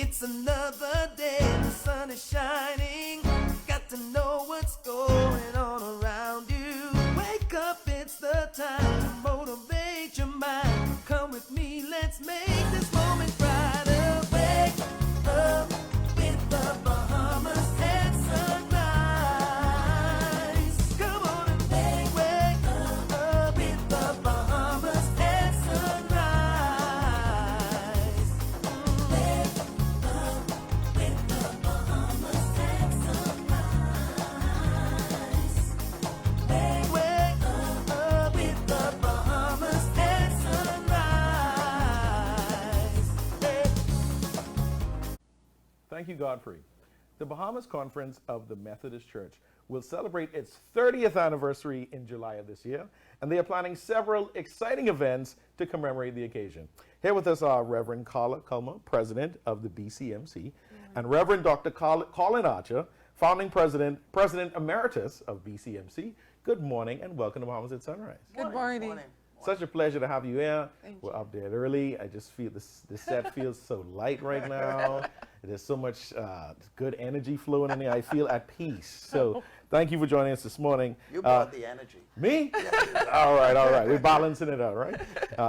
It's another day, the sun is shining. Got to know what's going on around you. Wake up, it's the time to motivate your mind. Come with me, let's make this moment brighter. Wake up with the Bahamas at sunrise. Come on and wake up with the Bahamas at sunrise. Wake up with the Bahamas at sunrise. Wake up with the Bahamas at sunrise. Thank you, Godfrey. The Bahamas Conference of the Methodist Church will celebrate its 30th anniversary in July of this year, and they are planning several exciting events to commemorate the occasion. Here with us are Reverend Carla Culmer, President of the BCMC, and Reverend Dr. Colin Archer, Founding President Emeritus of BCMC. Good morning and welcome to Bahamas at Sunrise. Good morning. Such a pleasure to have you here. Thank We're you. up there early. I just feel the set feels so light right now. There's so much good energy flowing in there. I feel at peace. So thank you for joining us this morning. You brought the energy. Me? All right. We're balancing it out, right?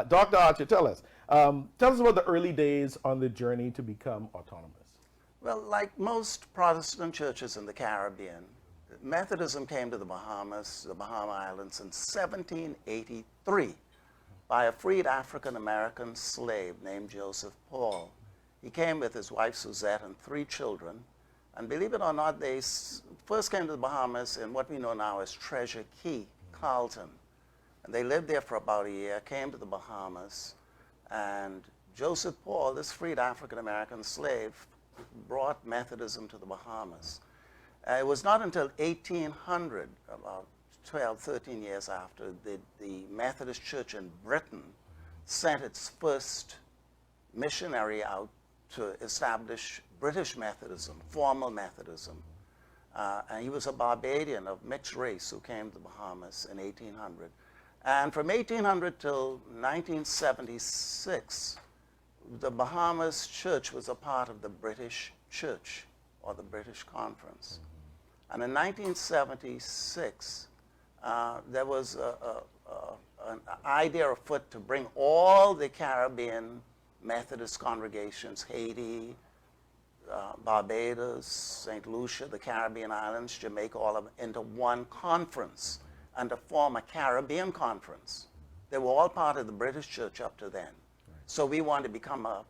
Dr. Archer, tell us about the early days on the journey to become autonomous. Well, like most Protestant churches in the Caribbean, Methodism came to the Bahamas, the Bahama Islands, in 1783 by a freed African-American slave named Joseph Paul. He came with his wife Suzette and 3 children, and believe it or not, they first came to the Bahamas in what we know now as Treasure Key, Carlton. And they lived there for about a year, came to the Bahamas, and Joseph Paul, this freed African-American slave, brought Methodism to the Bahamas. It was not until 1800, about 12, 13 years after, the Methodist Church in Britain sent its first missionary out to establish British Methodism, formal Methodism. And he was a Barbadian of mixed race who came to the Bahamas in 1800. And from 1800 till 1976, the Bahamas Church was a part of the British Church, or the British Conference. And in 1976, there was an idea afoot to bring all the Caribbean Methodist congregations, Haiti, Barbados, St. Lucia, the Caribbean islands, Jamaica, all of them, into one conference and to form a Caribbean conference. They were all part of the British Church up to then. So we wanted to become an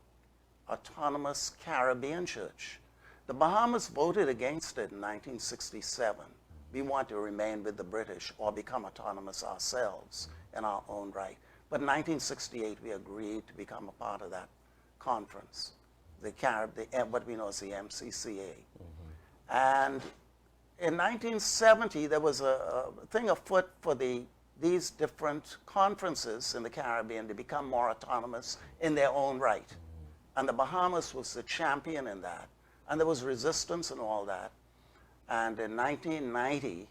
autonomous Caribbean church. The Bahamas voted against it in 1967. We want to remain with the British or become autonomous ourselves in our own right. But in 1968, we agreed to become a part of that conference, what we know as the MCCA. And in 1970, there was a thing afoot for these different conferences in the Caribbean to become more autonomous in their own right. And the Bahamas was the champion in that. And there was resistance and all that. And in 1990,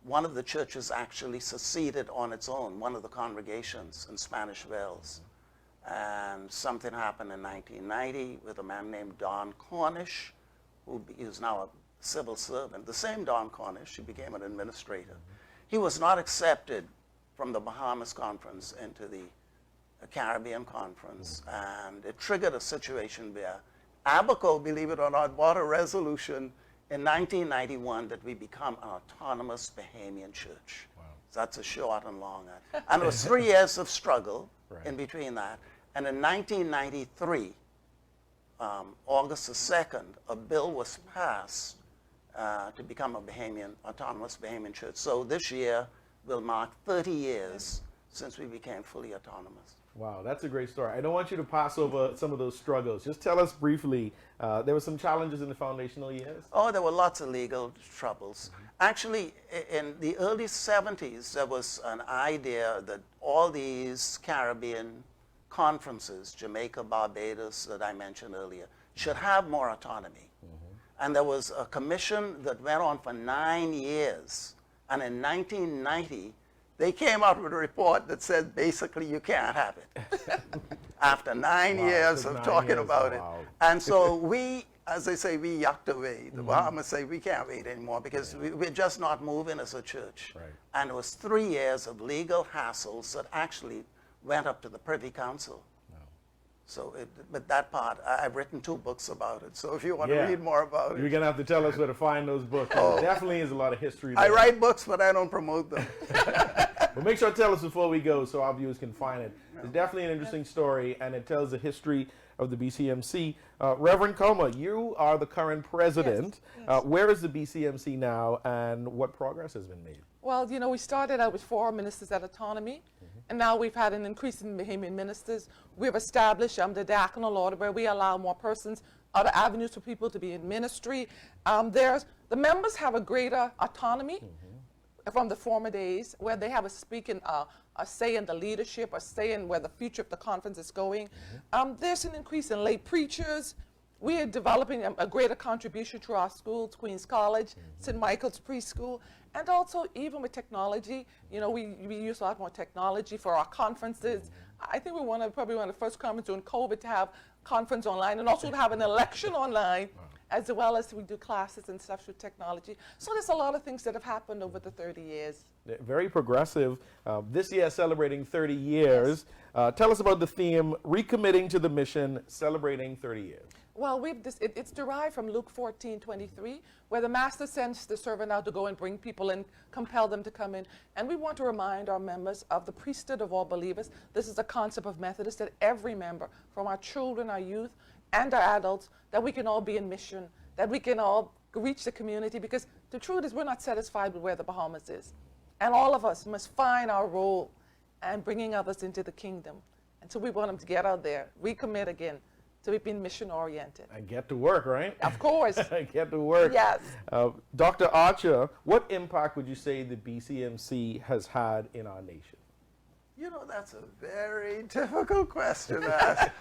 one of the churches actually seceded on its own, one of the congregations in Spanish Wells. And something happened in 1990 with a man named Don Cornish, who is now a civil servant. The same Don Cornish, he became an administrator. He was not accepted from the Bahamas Conference into the Caribbean Conference. And it triggered a situation where Abaco, believe it or not, brought a resolution in 1991 that we become an autonomous Bahamian church. Wow. So that's a short and long. And it was 3 years of struggle in between that. And in 1993, August the 2nd, a bill was passed to become a autonomous Bahamian church. So this year will mark 30 years since we became fully autonomous. Wow, that's a great story. I don't want you to pass over some of those struggles. Just tell us briefly, there were some challenges in the foundational years? Oh, there were lots of legal troubles. Actually, in the early 70s, there was an idea that all these Caribbean conferences, Jamaica, Barbados, that I mentioned earlier, should have more autonomy. And there was a commission that went on for 9 years. And in 1990, they came out with a report that said basically you can't have it. After 9 years of talking about it. And so we, as they say, we yucked away. The Bahamas say we can't wait anymore because we're just not moving as a church. Right. And it was 3 years of legal hassles that actually went up to the Privy Council. So, but that part, I've written 2 books about it. So if you want to read more about You're it. going to have to tell us where to find those books. There definitely is a lot of history there. I write books, but I don't promote them. But make sure to tell us before we go so our viewers can find it. It's definitely an interesting story, and it tells the history of the BCMC. Reverend Culmer, you are the current president. Yes. Where is the BCMC now, and what progress has been made? Well, you know, we started out with 4 ministers at autonomy, and now we've had an increase in Bahamian ministers. We've established the diaconal order where we allow more persons, other avenues for people to be in ministry. The members have a greater autonomy from the former days where they have a say in the leadership, a say in where the future of the conference is going. There's an increase in lay preachers. We are developing a greater contribution to our schools, Queens College, St. Michael's Preschool, and also even with technology. You know, we use a lot more technology for our conferences. I think we're probably one of the first conferences during COVID to have conference online and also to have an election online, as well as we do classes and stuff through technology. So there's a lot of things that have happened over the 30 years. Very progressive. This year celebrating 30 years. Tell us about the theme, Recommitting to the Mission, Celebrating 30 Years. Well, it's derived from Luke 14:23, where the master sends the servant out to go and bring people and compel them to come in. And we want to remind our members of the priesthood of all believers. This is a concept of Methodist that every member, from our children, our youth, and our adults, that we can all be in mission, that we can all reach the community, because the truth is we're not satisfied with where the Bahamas is. And all of us must find our role in bringing others into the kingdom. And so we want them to get out there, recommit again, to be being mission-oriented. And get to work, right? Of course. Get to work. Yes. Dr. Archer, what impact would you say the BCMC has had in our nation? You know, that's a very difficult question to ask.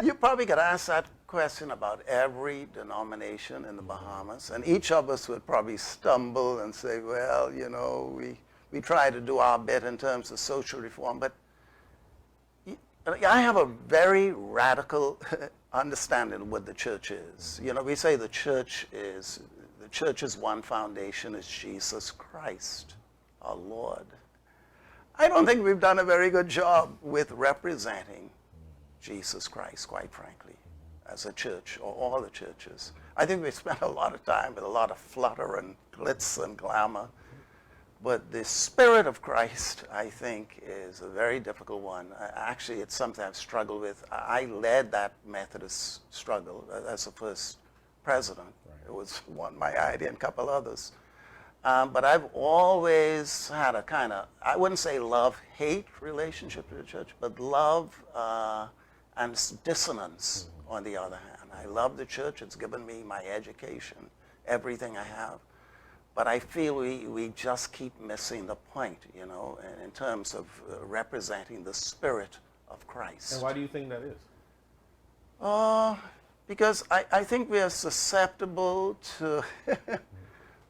You probably could ask that question about every denomination in the Bahamas, and each of us would probably stumble and say, well, you know, we try to do our bit in terms of social reform, but I have a very radical understanding of what the church is. You know, we say the church's one foundation is Jesus Christ, our Lord. I don't think we've done a very good job with representing Jesus Christ, quite frankly, as a church, or all the churches. I think we spent a lot of time with a lot of flutter and glitz and glamour. But the spirit of Christ, I think, is a very difficult one. Actually, it's something I've struggled with. I led that Methodist struggle as the first president. Right. It was my idea and a couple others. But I've always had a kind of, I wouldn't say love-hate relationship to the church, but love and dissonance on the other hand. I love the church. It's given me my education, everything I have. But I feel we just keep missing the point, you know, in terms of representing the spirit of Christ. And why do you think that is? Because I think we are susceptible to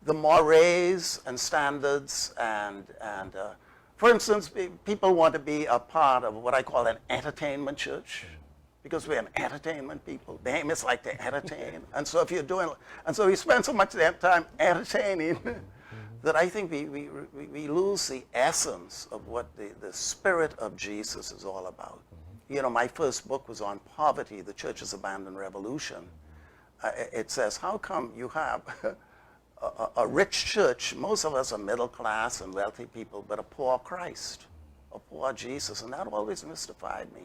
the mores and standards and for instance, people want to be a part of what I call an entertainment church. Because we're an entertainment people. Bahamians like to entertain. And so if you're doing, and so we spend so much time entertaining that I think we lose the essence of what the spirit of Jesus is all about. You know, my first book was on poverty, the church's abandoned revolution. It says, how come you have a rich church, most of us are middle class and wealthy people, but a poor Christ, a poor Jesus, and that always mystified me.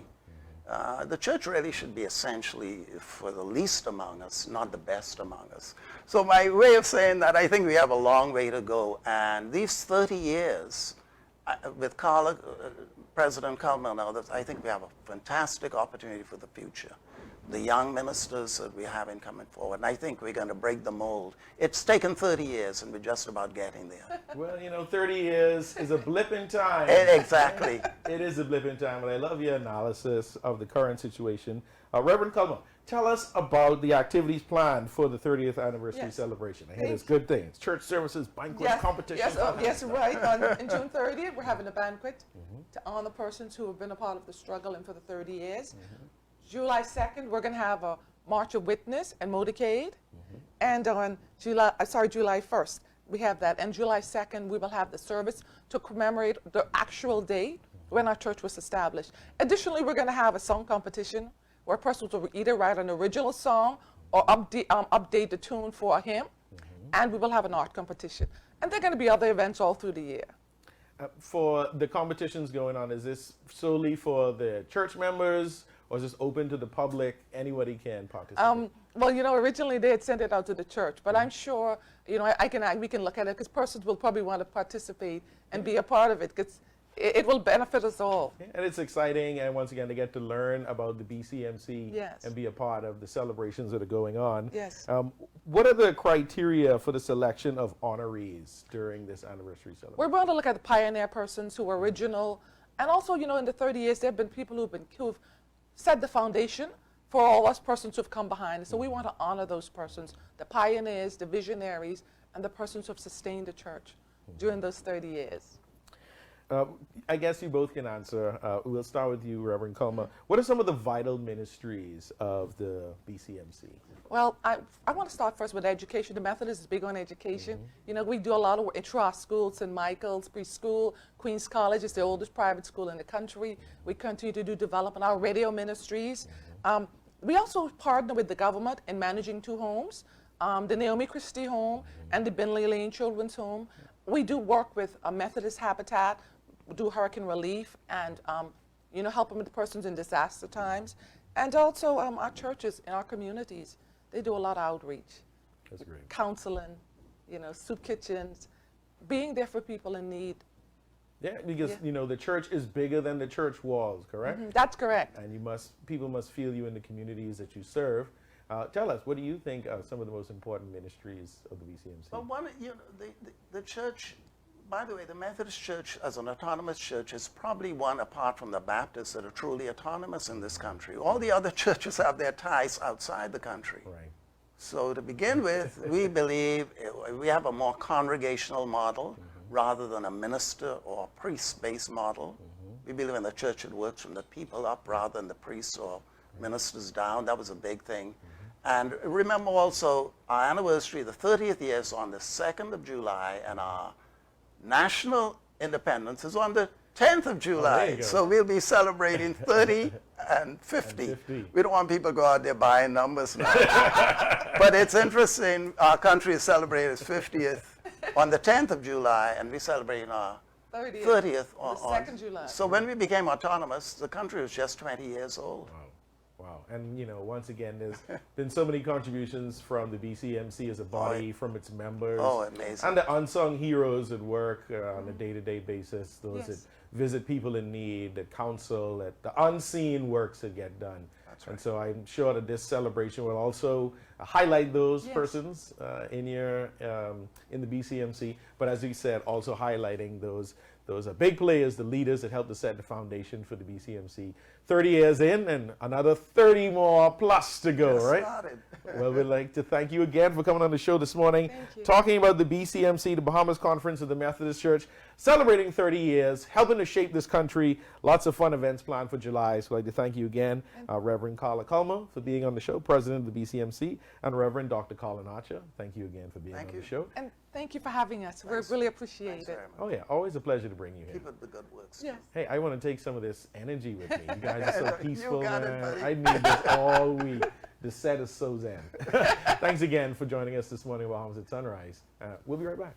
The church really should be essentially for the least among us, not the best among us. So my way of saying that, I think we have a long way to go. And these 30 years, with President Culmer and others, I think we have a fantastic opportunity for the future. The young ministers that we have in coming forward, and I think we're going to break the mold. It's taken 30 years, and we're just about getting there. Well, you know, 30 years is a blip in time. Exactly. It is a blip in time, but I love your analysis of the current situation. Reverend Culmer, Tell us about the activities planned for the 30th anniversary Yes. celebration. I hear there's good things. Church services, banquets, competitions. Yes, right. On June 30th, we're having a banquet to honor persons who have been a part of the struggle and for the 30 years. July 2nd, we're going to have a March of Witness and motorcade. And on July 1st, we have that. And July 2nd, we will have the service to commemorate the actual day when our church was established. Additionally, we're going to have a song competition where persons will either write an original song or update the tune for a hymn. And we will have an art competition. And there are going to be other events all through the year. For the competitions going on, is this solely for the church members, or is this open to the public? Anybody can participate? Well, originally they had sent it out to the church, but I'm sure, we can look at it because persons will probably want to participate and be a part of it because it will benefit us all. And it's exciting, and once again, to get to learn about the BCMC Yes. and be a part of the celebrations that are going on. Yes. What are the criteria for the selection of honorees during this anniversary celebration? We're going to look at the pioneer persons who are original, and also, in the 30 years, there have been people who've set the foundation for all us persons who've come behind. So we want to honor those persons, the pioneers, the visionaries, and the persons who've sustained the church during those 30 years. I guess you both can answer. We'll start with you, Reverend Culmer. What are some of the vital ministries of the BCMC? Well, I want to start first with education. The Methodist is big on education. We do a lot of work through our schools, St. Michael's Preschool, Queens College is the oldest private school in the country. We continue to do development, our radio ministries. We also partner with the government in managing 2 homes, the Naomi Christie Home and the Binley Lane Children's Home. We do work with a Methodist Habitat, we do hurricane relief, and helping with the persons in disaster times. And also our churches in our communities, they do a lot of outreach. That's great. Counseling, soup kitchens, being there for people in need. Yeah, because the church is bigger than the church walls, correct? That's correct. And people must feel you in the communities that you serve. Tell us, what do you think are some of the most important ministries of the BCMC? Well, the church, by the way, the Methodist Church as an autonomous church is probably one apart from the Baptists that are truly autonomous in this country. All the other churches have their ties outside the country. Right. So to begin with, we believe we have a more congregational model rather than a minister or priest-based model. We believe in the church that works from the people up rather than the priests or ministers down. That was a big thing. And remember also, our anniversary, the 30th year, is on the 2nd of July, and our national independence is on the 10th of July. So we'll be celebrating 30 and 50. We don't want people to go out there buying numbers now. But it's interesting, our country is celebrating its 50th on the 10th of July, and we celebrate our 30th on the 2nd July. So when we became autonomous, the country was just 20 years old. Wow. And, once again, there's been so many contributions from the BCMC as a body, from its members. Oh, amazing. And the unsung heroes that work on a day-to-day basis, those that visit people in need, that counsel, that the unseen works that get done. That's right. And so I'm sure that this celebration will also highlight those persons in the BCMC, but as you said, also highlighting those are big players, the leaders that helped to set the foundation for the BCMC. 30 years in and another 30 more plus to go, right? Well, we'd like to thank you again for coming on the show this morning, talking about the BCMC, the Bahamas Conference of the Methodist Church, celebrating 30 years, helping to shape this country. Lots of fun events planned for July. So I'd like to thank you again, Reverend Carla Culmer, for being on the show, President of the BCMC, and Reverend Dr. Colin Archer. Thank you again for being on the show. And thank you for having us. We really appreciate it. Oh, yeah. Always a pleasure to bring you here. Keep up the good works. Yes. Hey, I want to take some of this energy with me. You guys are so peaceful, You got it, man. buddy. I need this all week. The set is so zen. Thanks again for joining us this morning, Bahamas at Sunrise. We'll be right back.